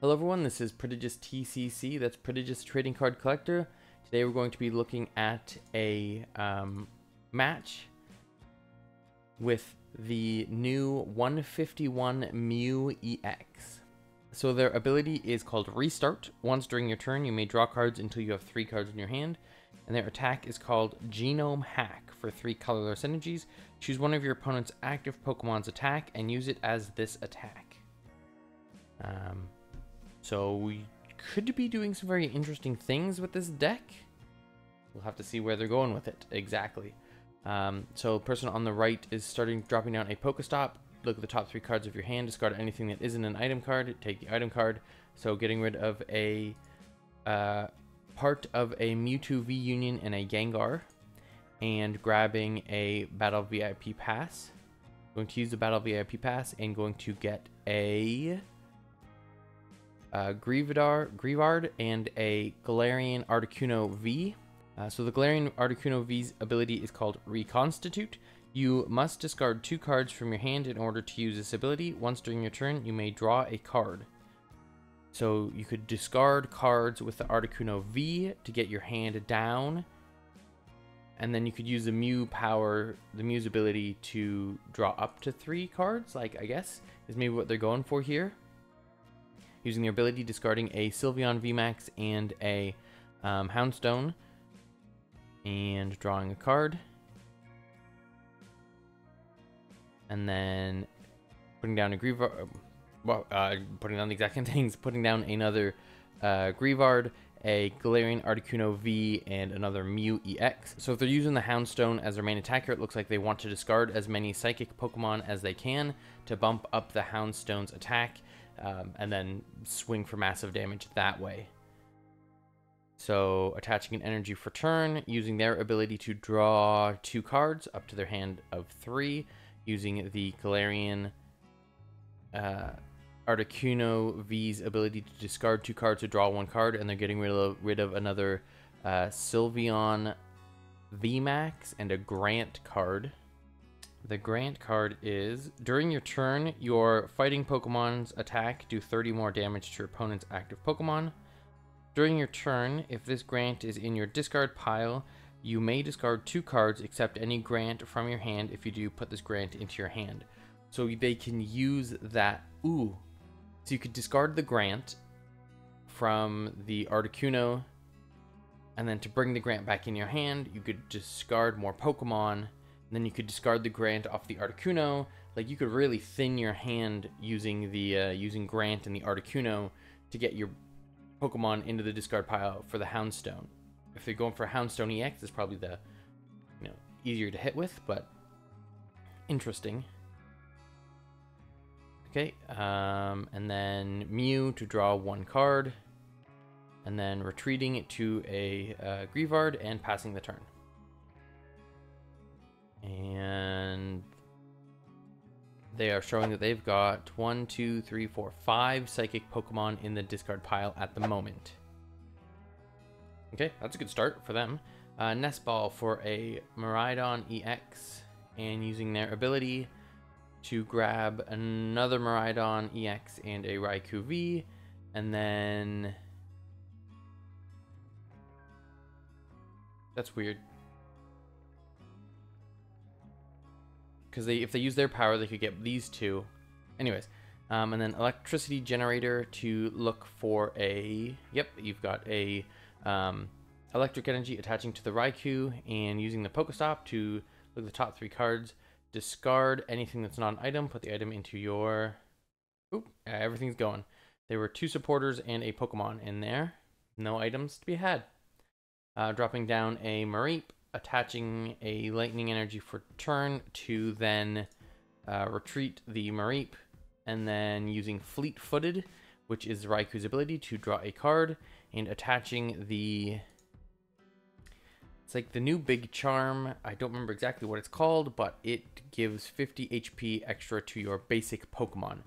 Hello everyone, this is Prodigious TCC, that's Prodigious Trading Card Collector. Today we're going to be looking at a match with the new 151 Mew EX. So their ability is called Restart. Once during your turn, you may draw cards until you have 3 cards in your hand. And their attack is called Genome Hack for 3 colorless energies. Choose one of your opponent's active Pokemon's attack and use it as this attack. So we could be doing some very interesting things with this deck. We'll have to see where they're going with it exactly. So the person on the right is dropping down a Pokestop. Look at the top 3 cards of your hand. Discard anything that isn't an item card. Take the item card. So getting rid of a part of a Mewtwo V Union and a Gengar, and grabbing a Battle VIP Pass. Going to use the Battle VIP Pass and going to get a Greavard and a Galarian Articuno V. So the Galarian Articuno V's ability is called Reconstitute. You must discard 2 cards from your hand in order to use this ability. Once during your turn, you may draw a card. So you could discard cards with the Articuno V to get your hand down, and then you could use the Mew's ability to draw up to 3 cards, like I guess is maybe what they're going for here. Using their ability, discarding a Sylveon VMAX and a Houndstone, and drawing a card. And then putting down a Greavard, putting down the exact same things, putting down another Greavard, a Galarian Articuno V, and another Mew EX. So if they're using the Houndstone as their main attacker, it looks like they want to discard as many Psychic Pokemon as they can to bump up the Houndstone's attack, and then swing for massive damage that way. So attaching an energy for turn, using their ability to draw 2 cards up to their hand of 3, using the Galarian Articuno V's ability to discard 2 cards to draw 1 card, and they're getting rid of another Sylveon VMAX and a Grant card. The Grant card is, during your turn, your fighting Pokemon's attack do 30 more damage to your opponent's active Pokemon. During your turn, if this Grant is in your discard pile, you may discard 2 cards except any Grant from your hand. If you do, put this Grant into your hand. So they can use that. So you could discard the Grant from the Articuno, and then to bring the Grant back in your hand, you could discard more Pokemon. And then you could discard the Grant off the Articuno. Like, you could really thin your hand using the using Grant and the Articuno to get your Pokemon into the discard pile for the Houndstone. If they're going for Houndstone EX, it's probably the easier to hit with, but interesting. Okay, and then Mew to draw 1 card, and then retreating it to a Greavard and passing the turn. And they are showing that they've got 1, 2, 3, 4, 5 Psychic Pokemon in the discard pile at the moment. Okay, that's a good start for them. Nest Ball for a Miraidon EX, and using their ability to grab another Miraidon EX and a Raikou V, and then that's weird. Because if they use their power, they could get these 2. Anyways, and then Electricity Generator to look for a... Yep, you've got a Electric Energy attaching to the Raikou, and using the Pokestop to look at the top 3 cards. Discard anything that's not an item. Put the item into your... everything's going. There were 2 supporters and a Pokemon in there. No items to be had. Dropping down a Mareep, attaching a Lightning Energy for turn to then retreat the Mareep, and then using Fleet-Footed, which is Raikou's ability to draw a card, and attaching the... It's like the new Big Charm. I don't remember exactly what it's called, but it gives 50 HP extra to your basic Pokemon.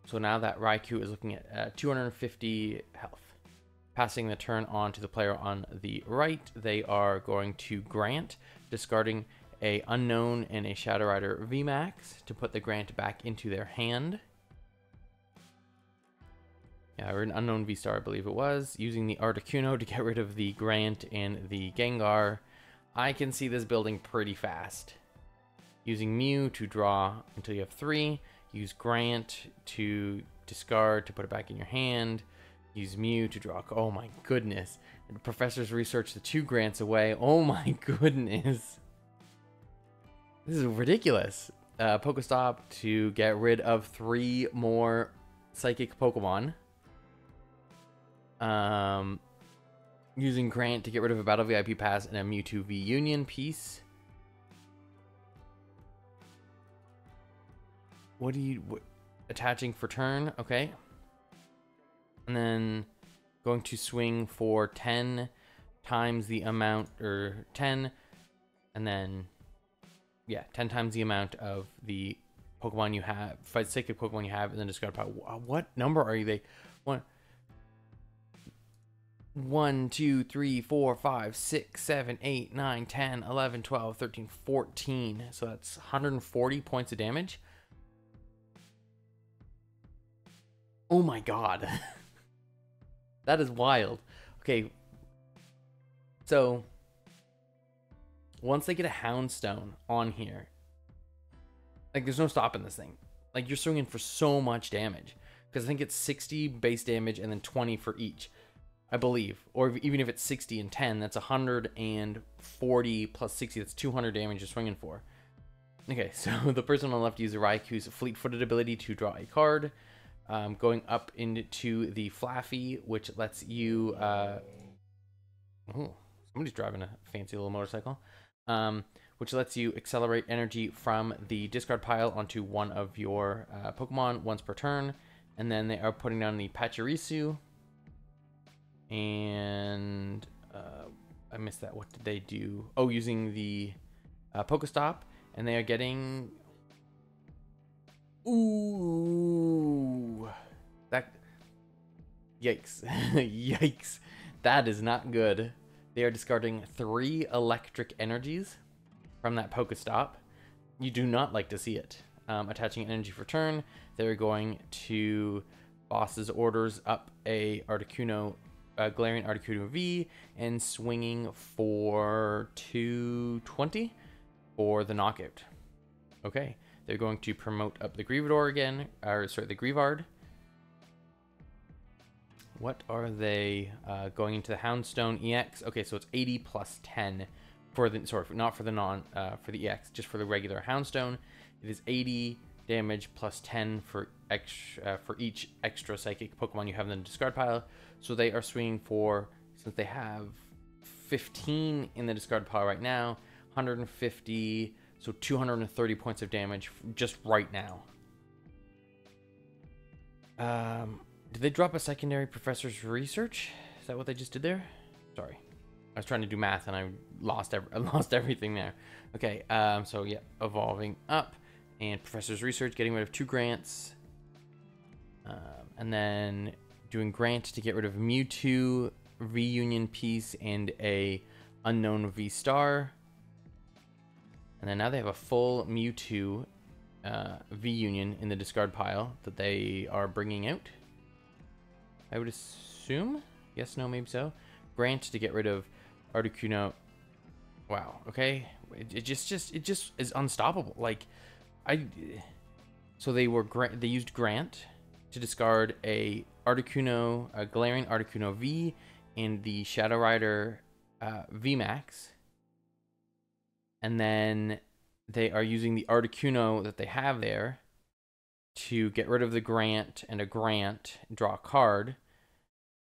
So now that Raikou is looking at 250 health. Passing the turn on to the player on the right, they are going to Grant, discarding a Unknown and a Shadow Rider VMAX to put the Grant back into their hand. Yeah, or an unknown V-Star, I believe it was. Using the Articuno to get rid of the Grant and the Gengar. I can see this building pretty fast. Using Mew to draw until you have 3. Use Grant to discard to put it back in your hand. Use Mew to draw. Oh my goodness. The professors research the 2 Grants away. Oh my goodness. This is ridiculous. Pokestop to get rid of 3 more Psychic Pokemon. Using Grant to get rid of a Battle VIP Pass and a Mewtwo V Union piece. Attaching for turn, okay. And then going to swing for 10 times the amount, or 10, and then, yeah, 10 times the amount of the Pokemon you have, Psychic Pokemon you have, and then discard pile. What number are they? 1, 2, 3, 4, 5, 6, 7, 8, 9, 10, 11, 12, 13, 14. So that's 140 points of damage. Oh my god. That is wild. Okay. So, once they get a Houndstone on here, like, there's no stopping this thing. Like, you're swinging for so much damage. Because I think it's 60 base damage and then 20 for each, I believe. Or even if it's 60 and 10, that's 140 plus 60. That's 200 damage you're swinging for. Okay, so the person on the left uses Raiku's fleet-footed ability to draw a card. Going up into the Flaffy, which lets you... oh, somebody's driving a fancy little motorcycle. Which lets you accelerate energy from the discard pile onto one of your Pokemon once per turn. And then they are putting down the Pachirisu. And I missed that. What did they do? Oh, using the Pokestop. And they are getting... Ooh. That... Yikes. Yikes. That is not good. They are discarding 3 electric energies from that Pokestop. You do not like to see it. Attaching energy for turn. They're going to boss's orders up a Articuno, Glaring Articuno V, and swinging for 220 for the knockout. Okay, they're going to promote up the Greavard again, or sorry, the Greavard. What are they going into the Houndstone EX? Okay, so it's 80 plus 10 for the, sorry, not for the for the EX, just for the regular Houndstone. It is 80 damage plus 10 for each extra Psychic Pokemon you have in the discard pile. So they are swinging for, since they have 15 in the discard pile right now, 150, so 230 points of damage just right now. Did they drop a secondary Professor's Research? Is that what they just did there? Sorry. I was trying to do math and I lost everything there. Okay, so yeah, evolving up. And Professor's Research, getting rid of 2 Grants. And then doing Grant to get rid of Mewtwo, V-Union piece, and a unknown V-Star. And then now they have a full Mewtwo V-Union in the discard pile that they are bringing out. I would assume? Yes, no, maybe so. Grant to get rid of Articuno. Wow, okay. It just is unstoppable. Like, so they used Grant to discard a Articuno, a Glaring Articuno V, and the Shadow Rider VMAX. And then they are using the Articuno that they have there to get rid of the Grant and a Grant, draw a card.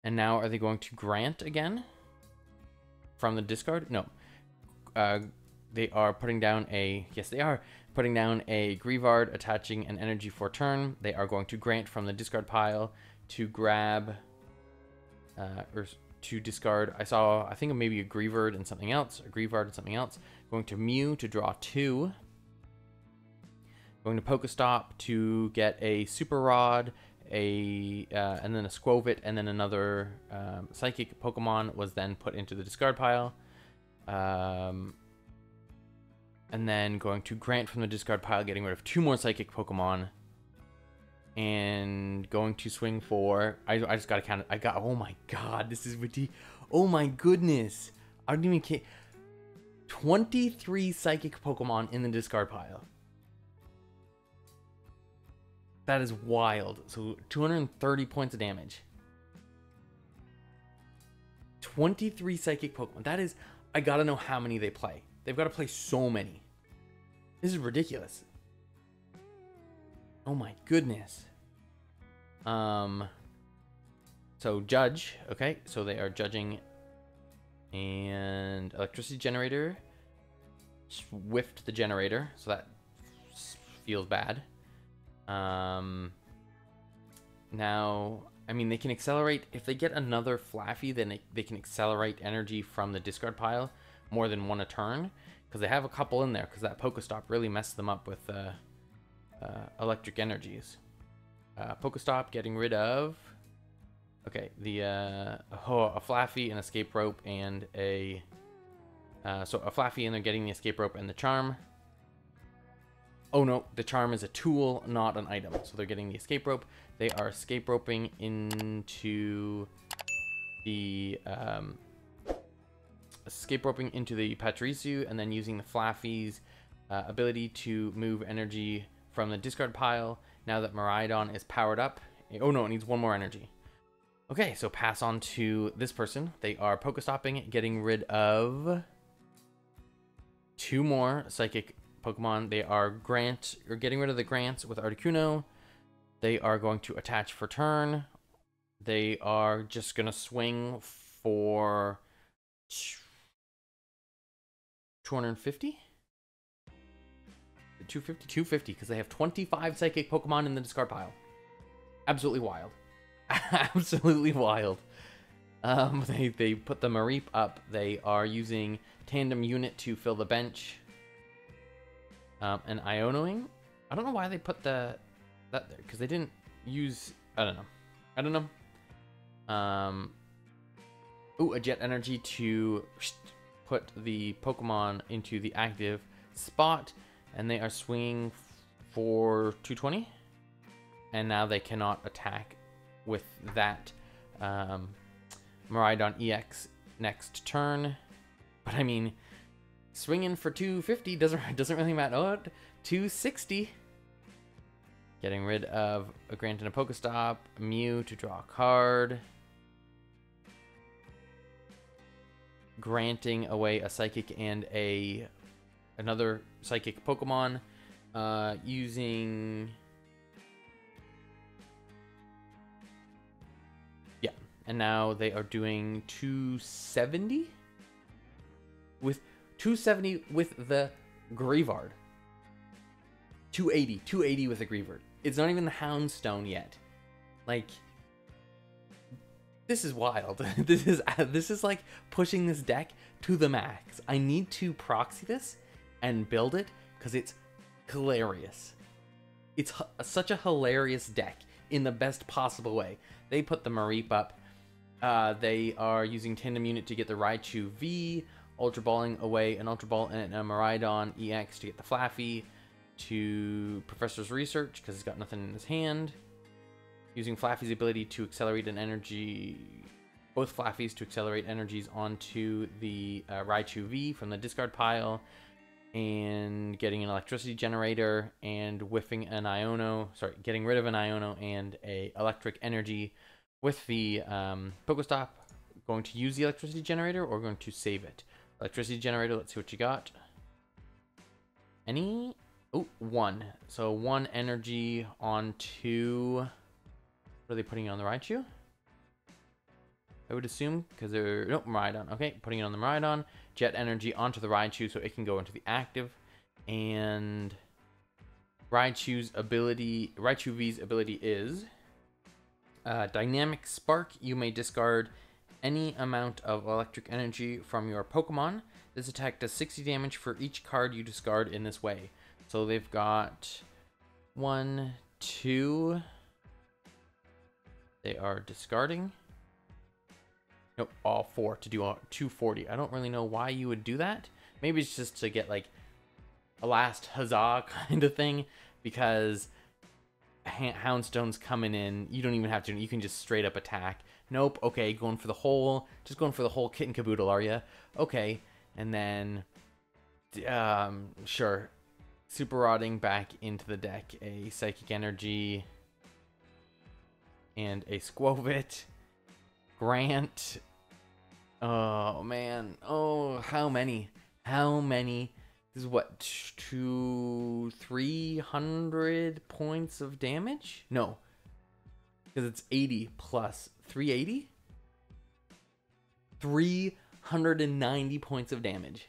And now are they going to Grant again from the discard? No. They are putting down a... Yes, they are putting down a Greavard, attaching an energy for turn. They are going to Grant from the discard pile to grab... or to discard... I think maybe a Greavard and something else. A Greavard and something else. Going to Mew to draw 2. Going to Pokestop to get a Super Rod, and then a Squovit, and then another Psychic Pokemon was then put into the discard pile. And then going to Grant from the discard pile, getting rid of 2 more Psychic Pokemon. and going to swing for, I just gotta count it. Oh my god, this is ridiculous. Oh my goodness, I don't even care. 23 psychic Pokemon in the discard pile. That is wild. So 230 points of damage. 23 psychic Pokemon. That is, I gotta know how many they play. They've got to play so many. This is ridiculous. Oh my goodness. So judge, okay, so they are judging, and electricity generator swift the generator, so that feels bad. Now, I mean, they can accelerate if they get another Flaffy, then they can accelerate energy from the discard pile more than one a turn, because they have a couple in there, because that Pokestop really messed them up with electric energies. Pokestop getting rid of, okay, the a Flaffy, an escape rope, and a so a Flaffy, and they're getting the escape rope and the charm. Oh no, the charm is a tool, not an item. So they're getting the escape rope. They are escape roping into the Pachirisu, and then using the Flaffy's ability to move energy from the discard pile. Now that Miraidon is powered up. Oh no, it needs one more energy. Okay, so pass on to this person. They are Pokestopping, getting rid of 2 more psychic Pokemon. They are getting rid of the Grants with Articuno. They are going to attach for turn. They are just gonna swing for 250? 250, because they have 25 psychic Pokemon in the discard pile. Absolutely wild. Absolutely wild. They put the Mareep up. They are using Tandem Unit to fill the bench. And Ionoing. I don't know why they put that there, because they didn't use. I don't know. Ooh, a Jet Energy to put the Pokemon into the active spot, and they are swinging for 220. And now they cannot attack with that Miraidon EX next turn. But I mean, swinging for 250 doesn't really matter. Oh, 260. Getting rid of a Grant and a Pokestop. Mew to draw a card. Granting away a Psychic and another Psychic Pokemon. Using... Yeah. And now they are doing 270? With 270 with the Greavard. 280 with the Greavard. It's not even the Houndstone yet. Like, this is wild. This is like pushing this deck to the max. I need to proxy this and build it because it's hilarious. It's such a hilarious deck in the best possible way. They put the Mareep up. They are using Tandem Unit to get the Raichu V, Ultra Balling away an Ultra Ball and a Miraidon EX to get the Flaffy, to Professor's Research because he's got nothing in his hand. Using Flaffy's ability to accelerate an energy, both Flaffies to accelerate energies onto the Raichu V from the discard pile, and getting an electricity generator and whiffing an getting rid of an Iono and a electric energy with the Pokestop. Going to use the electricity generator or going to save it? Electricity generator, let's see what you got. Any? Oh, 1. So 1 energy onto... What are they putting on the Raichu? I would assume, because they're... Nope, Miraidon. Okay, putting it on the Miraidon. Jet energy onto the Raichu so it can go into the active. And Raichu V's ability is... Dynamic Spark. You may discard any amount of electric energy from your Pokemon. This attack does 60 damage for each card you discard in this way. So they've got 1, 2. They are discarding. Nope, all 4 to do 240. I don't really know why you would do that. Maybe it's just to get like a last huzzah kind of thing, because Houndstone's coming in. You don't even have to. You can just straight up attack. Nope. Okay, going for the whole. Just going for the whole kit and caboodle, are you? Okay, and then, sure. Super Rotting back into the deck. A Psychic Energy and a Squovit. Grant. Oh man. Oh, how many? How many? This is what, 300 points of damage? No, because it's 80 plus 380. 390 points of damage.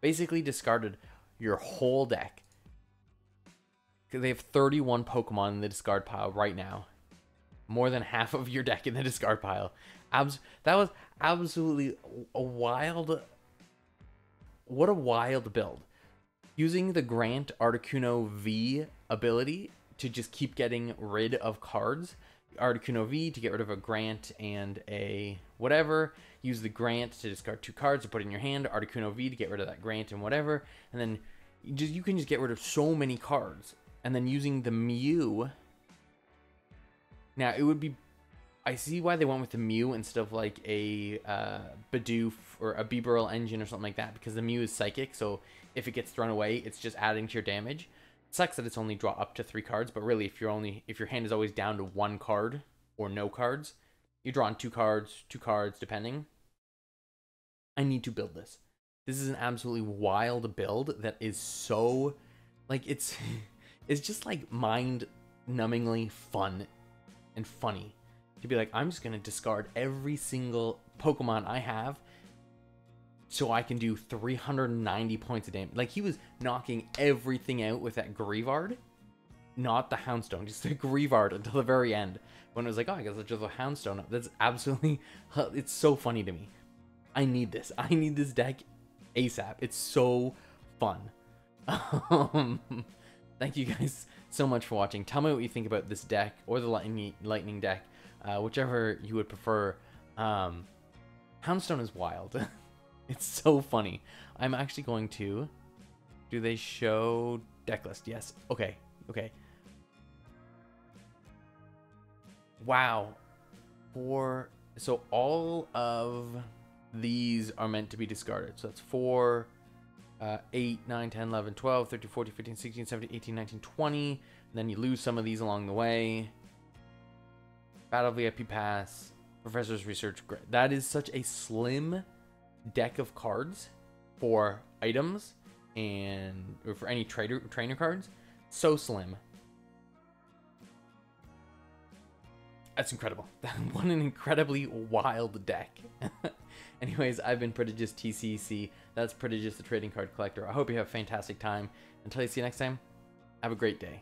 Basically discarded your whole deck. Because they have 31 Pokemon in the discard pile right now. More than half of your deck in the discard pile. That was absolutely a wild. What a wild build. Using the Grant Articuno V ability to just keep getting rid of cards. Articuno V to get rid of a Grant and a whatever. Use the Grant to discard 2 cards to put in your hand. Articuno V to get rid of that Grant and whatever. And then you can just get rid of so many cards. And then using the Mew. Now, it would be... I see why they went with the Mew instead of like a Bidoof or a Bibarel Engine or something like that, because the Mew is psychic, so if it gets thrown away, it's just adding to your damage. It sucks that it's only draw up to 3 cards, but really if your hand is always down to 1 card or no cards, you're drawing 2 cards depending. I need to build this. This is an absolutely wild build that is so like it's just like mind-numbingly fun and funny. To be like, I'm just going to discard every single Pokemon I have so I can do 390 points of damage. Like, he was knocking everything out with that Greavard. Not the Houndstone, just the Greavard until the very end. When it was like, oh, I guess it's just a Houndstone. That's absolutely... It's so funny to me. I need this. I need this deck ASAP. It's so fun. Thank you guys so much for watching. Tell me what you think about this deck or the Lightning deck. Whichever you would prefer. Houndstone is wild. It's so funny. I'm actually going to... Do they show deck list? Yes. Okay. Okay. Wow. So all of these are meant to be discarded. So that's 4, 8, 9, 10, 11, 12, 13, 14, 15, 16, 17, 18, 19, 20. And then you lose some of these along the way. Battle VIP Pass, Professor's Research. That is such a slim deck of cards for items and or for any trainer cards. So slim. That's incredible. What an incredibly wild deck. Anyways, I've been Prodigious TCC. That's Prodigious the Trading Card Collector. I hope you have a fantastic time. Until I see you next time, have a great day.